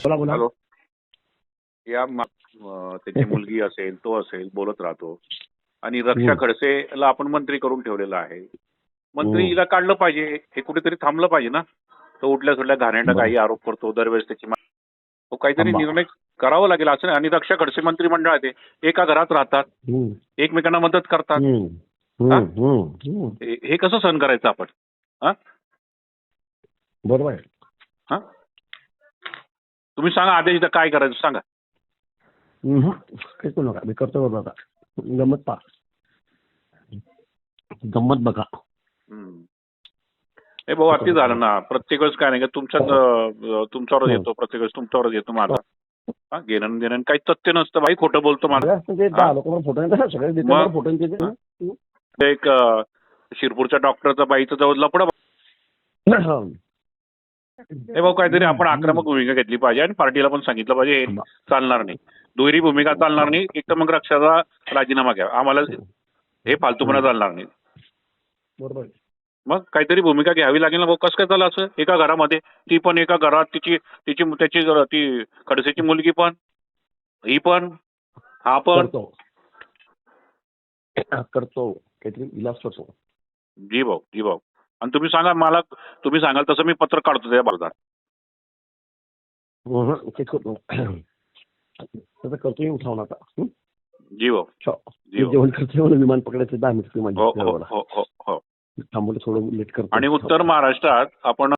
बोला बोला. हॅलो. त्याची मुलगी असेल, तो असेल, बोलत राहतो. आणि रक्षा खडसेला आपण मंत्री करून ठेवलेला आहे. मंत्री हिला काढलं पाहिजे, हे कुठेतरी थांबलं पाहिजे ना. तो उठल्या सुटल्या घाणेरडा काही आरोप करतो दरवेळेस त्याची तो काहीतरी निर्णय करावा लागेल असं नाही. आणि रक्षा खडसे मंत्रिमंडळात एका घरात राहतात, एकमेकांना मदत करतात. हे कसं सहन करायचं आपण? हा बरोबर आहे. हा तुम्ही सांगा आदेश काय करायचं सांगा. काही करू नका, मी करतो बाबा आता. गंमत पहा, गंमत बघा. हे भाऊ अति झालं ना. प्रत्येक वेळेस काय नाही का तुमच्यावरच येतो, प्रत्येक वेळेस तुमच्यावरच येतो माझा. घेणं देणं काही तथ्य नसतं भाई, खोटं बोलतो मला. एक शिरपूरच्या डॉक्टरचा बाईचं जवळ लपडा. हे भाऊ काहीतरी आपण आक्रमक भूमिका घेतली पाहिजे आणि पार्टीला पण सांगितलं पाहिजे हे चालणार नाही, दुहेरी भूमिका चालणार नाही. एक तर मग रक्षाचा राजीनामा घ्या, आम्हाला हे फालतूपणा चालणार नाही. बरोबर. मग काहीतरी भूमिका घ्यावी लागेल ना भाऊ. कसं काय झालं असं एका घरामध्ये? ती पण एका घरात, त्याची ती खडसेची मुलगी पण, ही पण, हा पण करतो काहीतरी इलाज करतो. जी भाऊ, जी भाऊ. आणि तुम्ही सांगा मला, तुम्ही सांगाल तसं मी पत्र काढतो त्या बाजारात. तसं करतो येऊन उठावून आता. जी भाऊ, जेवण करतो, विमान पकडायचं 10 मिनिट हो हो हो हो. थांबवलं, थोडं लेट करतो. आणि उत्तर महाराष्ट्रात आपण